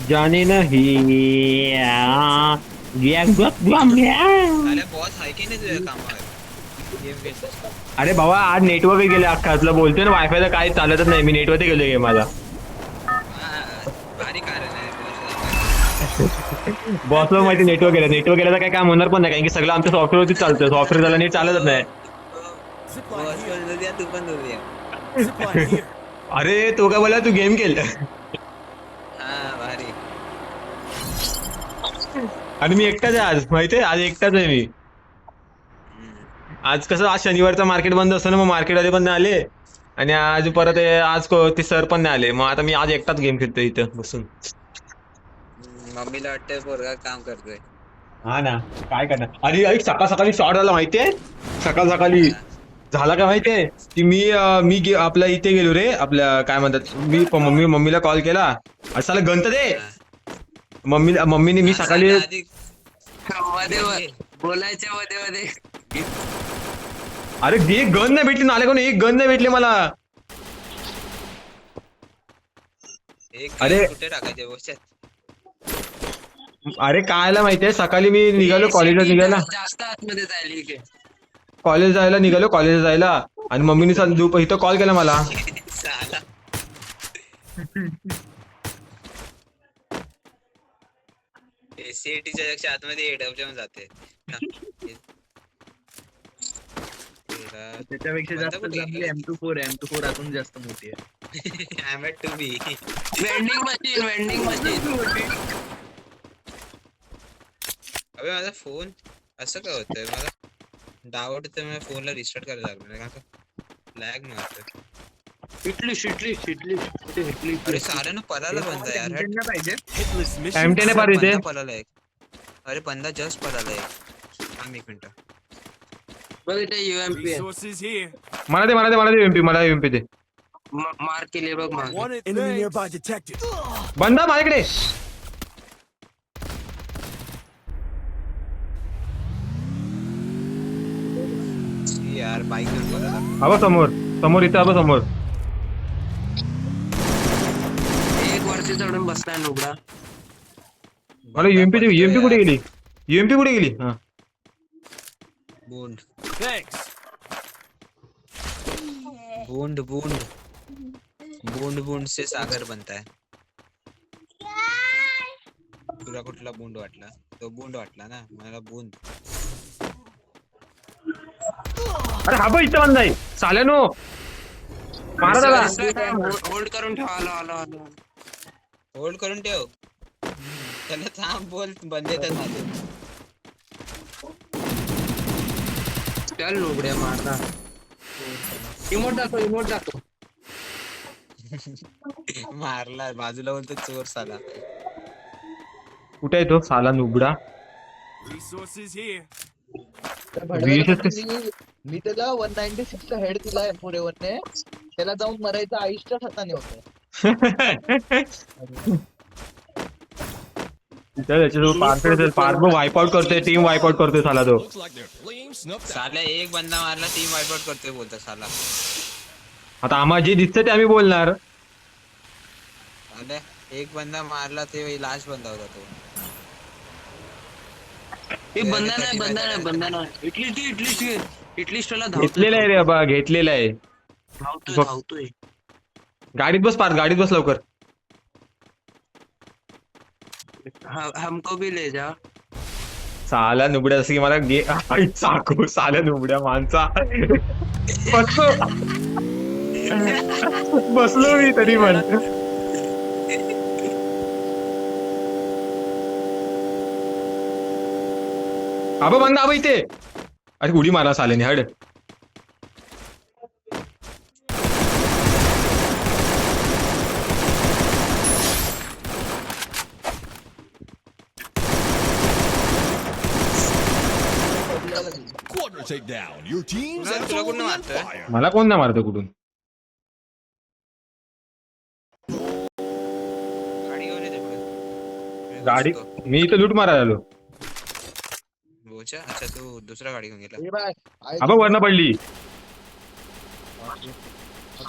जाने नहीं अरे बॉस आहे की नाही तुझ्या कामावर गेम घेतलं. अरे बाबा आज नेटवर्क गेले अख्खा तुला बोलतोय ना वायफायला काही चालतच नाही मी नेटवरती गेलो गेमाला. भारी कारण आहे बॉस. बॉसला माहिती नेटवर्क गेलं तर काही काम होणार पण नाही कारण की सगळं आमच्या सॉफ्टवेअरवरती चालतं सॉफ्टवेअर झालं नेट चालतच नाही. बॉस पण द्या तू पण द्या. अरे तो काय बोला तू गेम खेळ हा भारी. आणि मी एकटाच आहे आज माहितीये आज एकटाच आहे मी. आज कसं आज शनिवारचं मार्केट बंद असतं ना मग मार्केटवाले पण नाही आले आणि आज परत आज ते सर पण नाही आले मग आता मी आज एकटाच गेम खेळतोय इथं बसून. मम्मीला वाटतंय पोरगा काम करतोय. हा ना काय करणार. अरे ऐक सकाळ सकाळी शॉर्ट झाला माहितीये सकाळ सकाळी झाला का माहितीये की मी आपल्या इथे गेलो रे आपल्या काय म्हणतात मम्मीला कॉल केला अरे साला गंत दे मम्मीने मी सकाळी मध्ये बोलायच्या मध्ये मध्ये अरे एक गन नाही भेटली नाले कोण एक गन नाही भेटली मला. अरे कुठे टाकायचे बोशात. अरे कायला माहितीये सकाळी मी निघालो कॉलेजला निघायला जास्त आतमध्ये जायला कॉलेजला जायला आणि मम्मीने इथं कॉल केला मला. सीएटीच्या पेक्षा आतमध्ये एडब्ल्यूएम जाते. त्याच्यापेक्षा जास्त चांगली M24 अजून जास्त मोठी आहे. I am to be vending machine. अबे माझा फोन असं काय होतंय मला डाऊट तर मला फोनला रिस्टार्ट करायला लागणार का लॅग मारतोय. शिटली अरे साऱ्यानं पळायला बंद यार. पाहिजे M10 पार इथे पळाला एक. अरे बंदा जस्ट पळाला एक. थांब एक मिनिट. बघ इथे UMP मला दे एमपी मला एमपी दे मार्क केले बघ मार्क. बंदा माझ्याकडे यार बाईक घेऊन पळाला. हवं समोर इथं हवं समोर. एक वरती चढून बसलाय नुबडा. मला यूएमपी कुठे गेली हा बूंद बूंद बूंद बूंद बूंद से सागर बनता है. तुला कुठला बूंद वाटला तो बूंद वाटला ना मला बूंद. अरे हा बघ इथं बंदा आहे साल्यानो मारा त्याला. होल्ड करून ठेव. आलो होल्ड करून ठेव त्याला थांब बोल बंद येतात माझे. चल नुबड्या मारता. इमोट दाखव मारला बाजूला बोलतो चोर साला. कुठे आहे तो साला नुबडा. मी त्याला 196 चा हेड दिलाय पुरेवरने त्याला जाऊन मरायचं आईच्या हाताने होतं. वाईपआउट करतोय टीम वाईपआउट करतोय साला तो. साला एक बंदा मारला टीम वाईपआउट करतोय बोलतो साला. आता आम्हाला जे दिसतं ते आम्ही बोलणार. अरे एक बंदा मारला ते लास्ट बंदा होता तो. बंदा नाही इटलिस्ट घेतलेला आहे रे बाबा घेतलेला आहे. धावतोय. गाडीत बस लवकर. हमको भी ले जा. साला नुबड्या जसं की मला चाकू साल्या नुबड्या माणसा बसलो मी तरी पण. बंदा इथे. अरे उडी मारा साल्याने हड. तुला कुठं मारतोय. मला कोण नाही मारतं कुठून. गाडी घेऊन येते पुढे. गाडी मी इथं लूट मारायला आलो. अच्छा तू दुसरा गाडी घेऊन गेला. हे बाय वरनं पडली.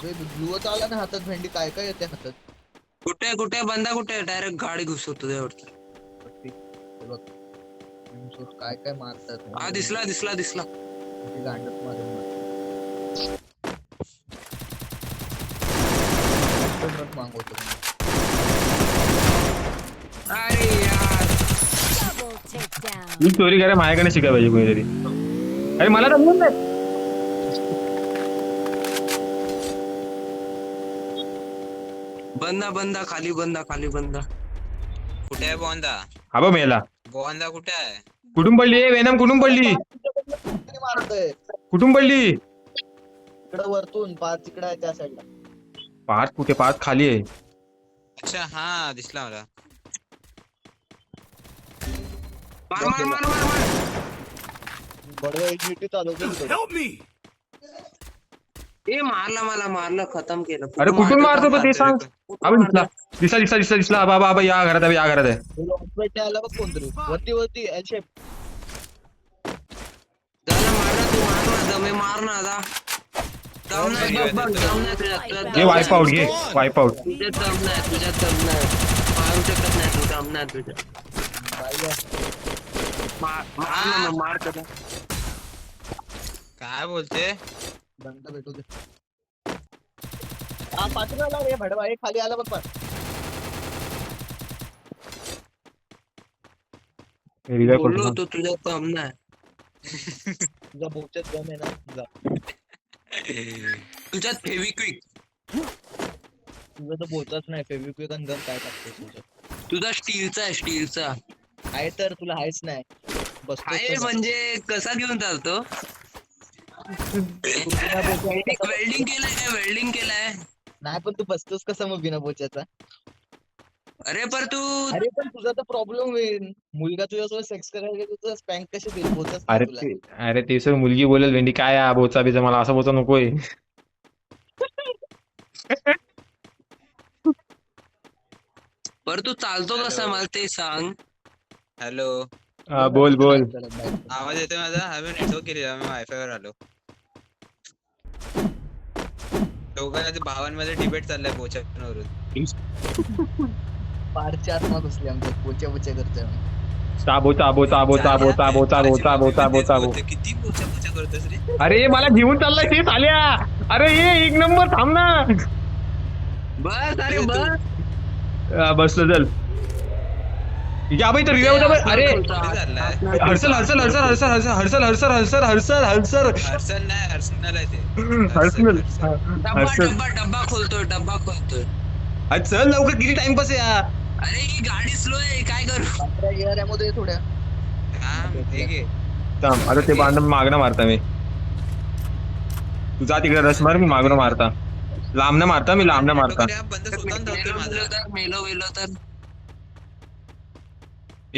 ब्लू आला ना हातात भेंडी काय येते हातात. कुठे कुठे बंदा कुठे डायरेक्ट गाडी घुसवतो तुझ्यावरती. हे बघ M4 काय काय मारतात हा दिसला दिसला दिसला. किती गांडत मारून मागवतो अरे यार Double takedown. ही चोरी करा माझ्याकडे शिकाय पाहिजे कोणीतरी. अरे मला तर म्हणून नाही. बंदा बंदा खाली बंदा खाली बंदा. कुठे आहे बोंदा? हा बघ मेला. बोंदा कुठे आहे? कुठून पडली वेनम कुठून पडली मारतोय कुठून पडली इकडं वरतून 5 इकडे आहे त्या साईडला. 5 कुठे 5 खाली आहे. अच्छा हा दिसला मला. मार मार मार मार मार. बडवा HVT चालवतो ए मारला मला मारलं खतम केलं. अरे कुठून मारतो तो ते सांग. अबे दिसला दिसला दिसला दिसला दिसला बाबा बाबा या घरात आहे या घरात आहे. आला बघ कोणतरी वरती वरती L shape. झालं मारला तू मारला दमे मारना जा. दम नाही दम नाही तुझ्यात. घे वाईप आउट घे वाईप आउट. तुझ्यात दम नाही तुझ्यात दम नाही. मारू शकत नाही तू दम नाही तुझ्यात. मार ना मग, मार त्याला. काय बोलते? दंड भेटू दे. हा पाठीला आला रे भडवा हे खाली आला बघ पण. बोललो तो तुझ्यात दम नाही. तुझा बोच्यात दम आहे ना जा. तुझ्यात फेविक्विक. तुझा तर बोचाच नाही फेविक्विक आणि गम काय टाकतोस तुझं. तुझा स्टीलचा आहे स्टीलचा. आहे तर तुला आहेच नाही बसतोस आहे तर म्हणजे कसा घेऊन चालतो? वेल्डिंग केलंय काय वेल्डिंग केलंय? नाही पण तू बसतोस कसा मग बिना बोच्याचा. अरे पर तू अरे पण तुझा तर प्रॉब्लेम होईल मुलगा तुझ्यासोबत सेक्स करायला गेला तुझा स्पँक कशी देईल बोचच अरे तुला. ते अरे ते सर मुलगी बोलेल भेंडी काय हा बोचा बिचा मला असं बोचा नकोय. पर तू चालतो कसा मला ते सांग. हॅलो हा, बोल बोल. आवाज येतोय माझा? हा मी नेटवर्क केलेला मी वायफाय वर आलो. दोघांच्या भावांमध्ये डिबेट चाललाय बोच्यावरून. पारची आत्मा घुसली आमच्या बोच्या बोच्या करतोय आम्ही. चाबो चाबो चाबो चाबो चाबो चाबो चाबो चाबो चाबो. किती बोचा बोचा करतोस रे? अरे मला घेऊन चाललाय ते आल्या. अरे ये 1 नंबर थांब ना. बस अरे बस. बसलो चल. या बाई तर रिवाइव अरे हर्षल हर्षल हर्षल हर्षल हर्षल हर्षल हर्षल हर्षल हर्षल हर्षल हर्षल नाही हर्षल आहे ते. हर्षल डब्बा हर्षल डब्बा डब्बा खोलतोय डब्बा खोलतोय. अरे चल लवकर किती टाइमपास या. अरे ही गाडी स्लो आहे काय करू? एअर मध्ये थोड्या हा हे घे. थांब आता ते बांध मागणं मारता मी. तू जा तिकडे रस मार मी मागणं मारता. लांबनं मारता मी लांबनं मारता. बंद स्वतःहून धावतोय माझा. मेलो तर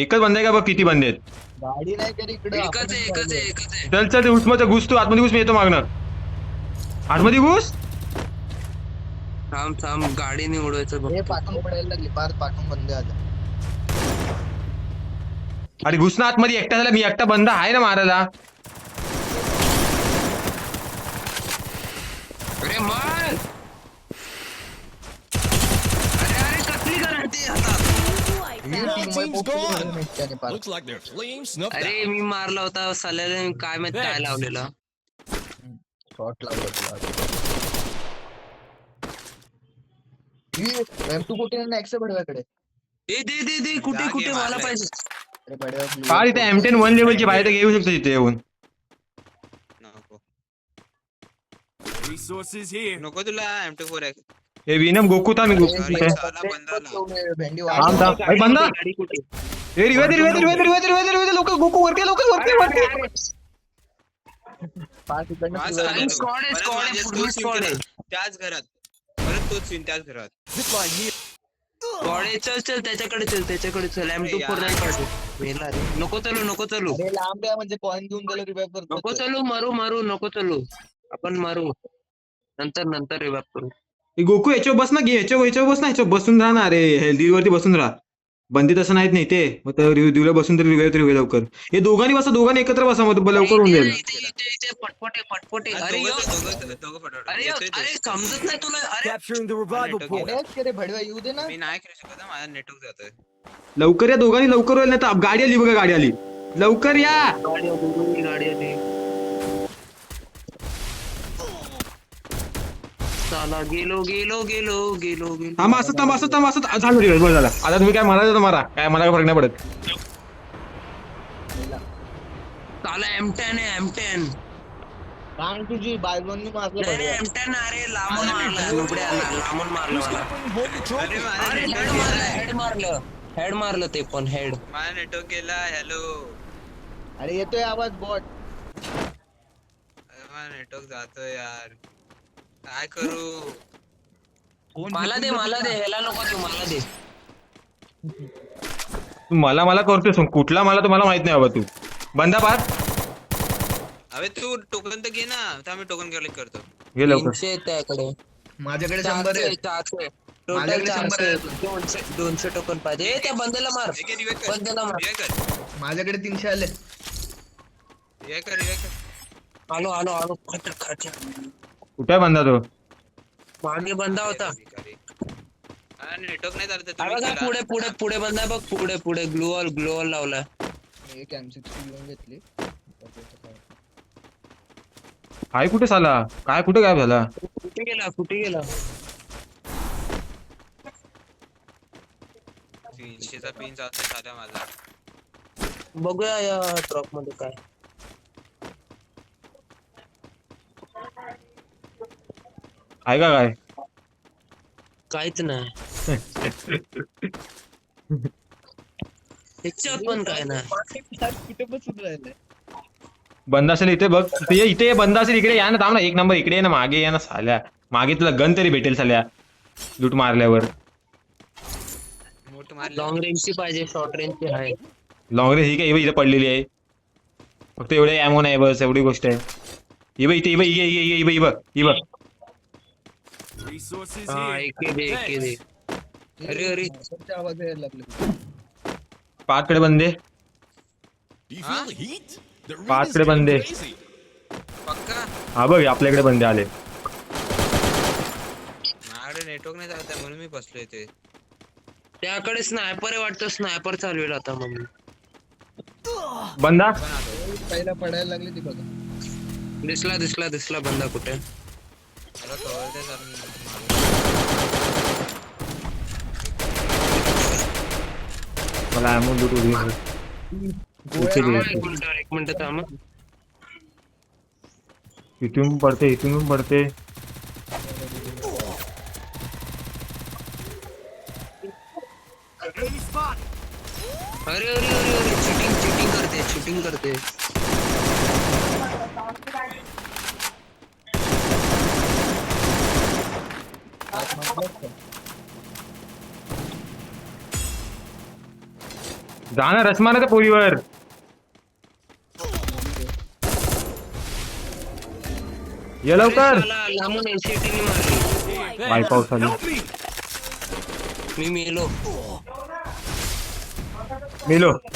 एकच बंद आहे का बघ किती बंद आहेत. गाडी नाही तरी इकडे एकच आहे एकच आहे एकच आहे. चल चल उठमध्ये घुस तू आतमध्ये घुस मी येतो मागणं. आतमध्ये घुस. थांब थांब गाडीने उडवायचं बघ. हे पाठून पडायला लागली पार पाठून बंद आलं. अरे घुस ना आतमध्ये एकटा झाला मी एकटा बंद आहे ना मारायला. अरे मार. अरे अरे कसली करंटी हातात. Looks like they're fleeing snuffed out. अरे मी मारला होता साल्याने काय माहित काय लावलेलं. शॉट लावला तुला. M2 कुठे नाही एक्स भडव्याकडे. ए दे दे दे कुठे कुठे मला पाहिजे. अरे भडव्या का तिथे M10 1 लेवलची बाहेर घेऊ शकतो तिथे येऊन. नको Resources here. नको तुला M24 आहे. हे विनम गोकू था मी गोकू Sorry, तिथे. भेंडी थांब थांब अरे बंदा. गाडी कुठे? ए रिवाय दे रिवाय दे रिवाय दे रिवाय दे रिवाय दे रिवाय दे लवकर गोकू वरती लवकर वरती वरती. स्क्वॉड आहे स्क्वॉड आहे पूर्ण स्क्वॉड आहे. त्याच घरात परत तोच सीन त्याच घरात. स्क्वॉड आहे चल चल त्याच्याकडे चल M24 नाही काढू. मेला रे. नको चलू अरे लांब आहे म्हणजे कॉइन घेऊन त्याला रिवाइव नको करतो. चलू मारू नको चलू. आपण मारू नंतर रिवाइव करू. गोकू याच्यावर बस ना घे याच्यावर बस ना याच्यावर बसून राहा ना. अरे हेल्दी वरती बसून राहा. बंदी तसं नाहीत नाही ते मग दिवला बसून तरी रिवाय लवकर. हे दोघांनी एकत्र बसा मग लवकर होऊन जाईल. इथे पटपटे अरे यो, दोघं फटाफट अरे यो, अरे समजत नाही तुला. अरे Capturing the revival point. अरे भडवा येऊ दे ना. मी नाही खेळू शकत ना, माझा नेटवर्क जातोय. लवकर या दोघांनी लवकर होईल नाही तर गाडी आली बघा गाडी आली लवकर या. गाडी आली. चला गेलो. थांबा असं झालं रिवाय बरं झाला. आता तुम्ही काय मारा मारा काय मला काय फरक नाही पडत. चला M10 आहे M10. सांग तुझी बायकोनी मारलं नाही भडव्या. M10 अरे लांबून मारलं लुबड्या लांबून मारलं मला. Hold the trophy. अरे माझा अरे नेटवर्क हेड मारलं ते पण हेड. माझा नेटवर्क गेला. हॅलो, अरे येतोय आवाज बॉट. माझा नेटवर्क जातोय यार, काय करू? मला दे ह्याला नको देऊ मला दे. तू मला करतोस मग कुठला मला तुम्हाला माहित नाही बाबा. तू बंदा पार अबे तू टोकन तर घे ना. आता मी टोकन कलेक्ट करतो. घे लवकर. 300 आहे त्याकडे. माझ्याकडे 100 आहे. 400 टोटल माझ्याकडे 400 100 200 टोकन पाहिजे. ए, त्या बंदेला मार. हे घे, revive कर. बंदेला मार. Revive कर. माझ्याकडे 300 आले. Revive कर. आलो खट. कुठे बंदा तो मागे बंदा होता. हा, नेटवर्क नाही चालत आहे, अरे तुम्ही बघा, खेळा. पुढे बंदा बघ पुढे ग्लोअल लावलाय. एक M60 घेऊन घेतली. काय कुठे साला काय कुठे गायब झाला. कुठे गेला 300चा पिन चालतोय साधा माझा. बघूया या ट्रक मध्ये काय. आहे का काय काहीच नाही. ह्याच्यात पण काय नाही. कुठे बसून राहिलाय. बंदा असेल इथे बघ. इथे बंदा असेल इकडे या ना. थांब ना एक नंबर इकडे ये ना. मागे या ना साल्या. मागे तुला गन तरी भेटेल साल्या लूट मारल्यावर. मोठ मारलं. लॉंग रेंजची पाहिजे शॉर्ट रेंजची आहे. लॉंग रेंज ही काय इथे पडलेली आहे. फक्त एवढे ॲमो नाही बस एवढी गोष्ट आहे. ही बघ Resources हा here. एके दे. अरे सबचा आवाज यायला लागले. पाचकडे बंदे. Do you feel the heat? The rain पाच is कडे getting बंदे. crazy. पक्का हा बघ आपल्याकडे बंदे आले. माझ्याकडे नेटवर्क नाही चालत आहे म्हणून मी बसलोय इथे. त्याकडे स्नायपर आहे वाटतं. स्नायपर चालवेल आता मग. बंदा पहिला पडायला लागली ती बघा. दिसला बंदा कुठे. मला कवर दे जरा, मी मारू. मला ॲमो लूट होती. एक मिनिट थांब. इथून पडते. अरे चिटिंग करते. जा ना रस मारा त्या पोरीवर. ये लवकर. लांबून एनसीटी मारली. वाय पाऊस आली. Help me. मी मेलो.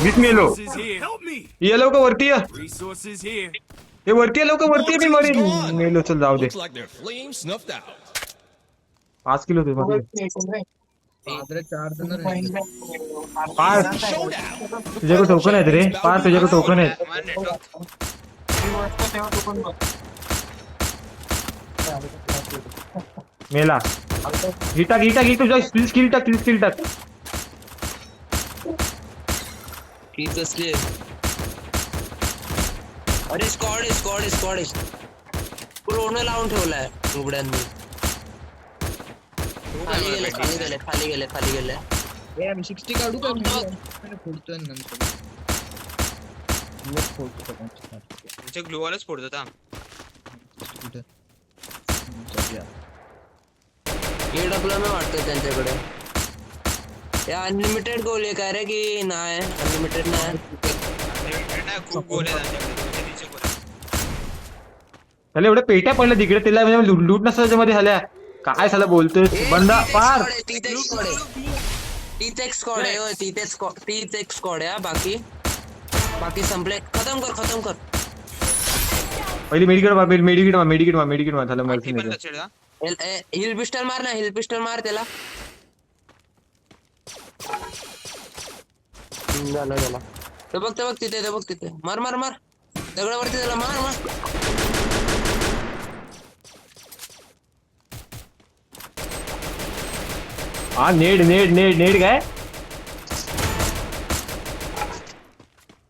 मीच मेलो. Resources here. Help me. ये लवकर वरती ये. Resources here. हे वरती आहे लवकर वरती आहे. मी मरेन. मेलो चल जाऊ दे. Looks like their flames snuffed out. 5 kilo ते आदरे 4 जण राहिले. तुझ्याकडे टोकन आहेत रे. पार तुझ्याकडे टोकन आहेत. माझा नेटवर्क मेला. ही टाक तुझ्या स्किल टाक. ही कसली अरे स्क्वॉड पूर्ण लावून ठेवलाय उघड्यांनी. खाली गेले. ए M60 काढू का मी फोडतोय नंतर. तुमच्या ग्लोवालच फोडतो था. कुठे AWM वाटतं त्यांच्याकडे. या अनलिमिटेड गोल आहे काय रे की नाही. अनलिमिटेड नाही. खूप गोल आहे त्यांच्याकडे. 300 गोल आहे. त्याला एवढ्या पेट्या पडल्या तिकडे. त्याला लूट नसतं त्याच्यामध्ये झाल्या. काय झालं बोलतोय बंदा पार. तीच एक स्क्वॉड आहे होय, तीच एक स्क्वॉड आहे हा, बाकी संपले. खतम कर. पहिली मेडिकेट मार झालं आणखी पण मर्सी लक्षात ठेवा. हिल पिस्टल मार ना, हिल पिस्टल मार त्याला. झाला. ते बघ तिथे मार दगडावरती त्याला मार. हा नेड काय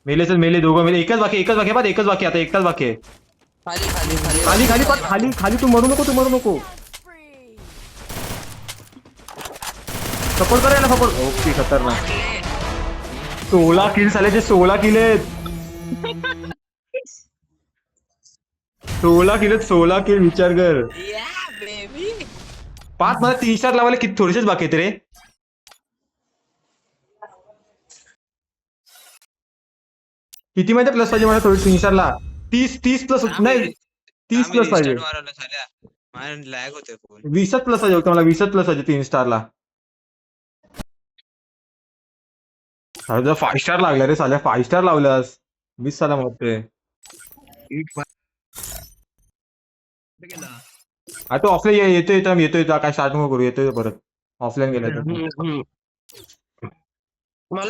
मेले दोघं मेले. एकच बाकी आता एकच बाकी आहे. खाली तू मरू नको. Free. सपोर्ट करायला ओके खतरनाक. 16 किल झाले. 16 किल आहेत. 16 किल विचार कर. 5 मला 3 स्टार लावायला किती थोडेसेच बाकी आहेत रे. किती माहिती प्लस पाहिजे मला थोडी 3 स्टारला. 30 प्लस नाही 30 प्लस पाहिजे. लॅग होते फोन. 20 प्लस पाहिजे होतं मला. 20 प्लस पाहिजे 3 स्टारला. 5 स्टार लागला रे साल्या. 5 स्टार लावलास 20 साला म्हणतोय. आता ऑफलाईन येतोय काय स्टार्ट नको करू. येतोय परत ऑफलाईन गेला. मला